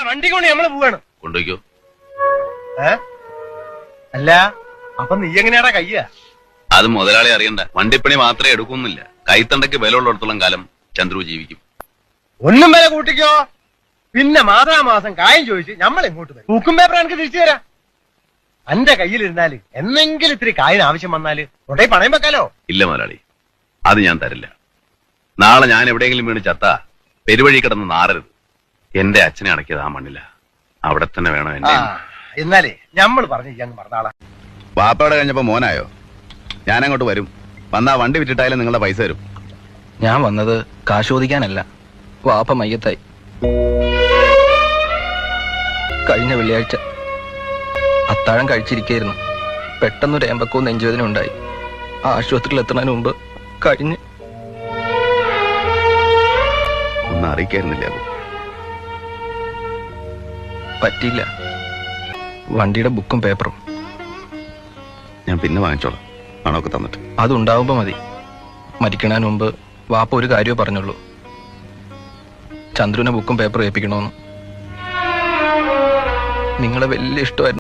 വണ്ടി കൊണ്ട് നമ്മള് പോവാണ്. കൊണ്ടുപോയിക്കോ. അല്ല അപ്പൊ നീ എങ്ങനെയാടാ കയ്യ? അത് മുതലാളി അറിയണ്ട. വണ്ടിപ്പണി മാത്രമേ എടുക്കുന്നില്ല. കൈത്തണ്ടയ്ക്ക് വില ഉള്ളിടത്തോളം കാലം ചന്ദ്രു ജീവിക്കും. ഒന്നും വില കൂട്ടിക്കോ. പിന്നെ മാസാമാസം കായം ചോദിച്ച് നമ്മൾ ഇങ്ങോട്ട് വരും. ബുക്കും പേപ്പർ എനിക്ക് തിരിച്ചു തരാം. എന്റെ കയ്യിലിരുന്നാല് എന്നെങ്കിലും ഇത്തിരി കായിന് ആവശ്യം വന്നാല് കൊണ്ടേ പണയം വെക്കാലോ. ഇല്ല മുതലാളി, അത് ഞാൻ തരില്ല. നാളെ ഞാൻ എവിടെയെങ്കിലും വീണ് ചത്ത പെരുവഴി കിടന്ന് നാറരുത്. എന്റെ അച്ഛനെ അടക്കിയത് ആ മണ്ണില്ല. അവിടെ തന്നെ വേണം എന്നെ. എന്നാലേ ഞമ്മള് പറഞ്ഞു ഞങ്ങൾ മറന്നാളാ. വാപ്പയുടെ കഴിഞ്ഞപ്പോ മോനായോ? ഞാനങ്ങോട്ട് വരും. വന്നാ വണ്ടി വിറ്റിട്ടായാലും നിങ്ങളുടെ പൈസ തരും. ഞാൻ വന്നത് കാശോദിക്കാനല്ല. വാപ്പ മയ്യത്തായി. കഴിഞ്ഞ വെള്ളിയാഴ്ച അത്താഴം കഴിച്ചിരിക്കായിരുന്നു. പെട്ടെന്നൊരു ഏമ്പക്കവും നെഞ്ചുവേദന ഉണ്ടായി. ആശുപത്രിയിൽ എത്തുന്നതിന് മുമ്പ് കഴിഞ്ഞ്. ഒന്നും അറിയിക്കായിരുന്നില്ല. പറ്റിയില്ല. വണ്ടിയുടെ ബുക്കും പേപ്പറും ഞാൻ പിന്നെ വാങ്ങിച്ചോളാം, പണമൊക്കെ തന്നിട്ട്. അതുണ്ടാവുമ്പോ മതി. മരിക്കണതിന് മുമ്പ് വാപ്പ ഒരു കാര്യമേ പറഞ്ഞുള്ളൂ, ചന്ദ്രുവിനെ ബുക്കും പേപ്പറും ഏൽപ്പിക്കണമെന്ന്. നിങ്ങളെ വലിയ ഇഷ്ടമായിരുന്നു.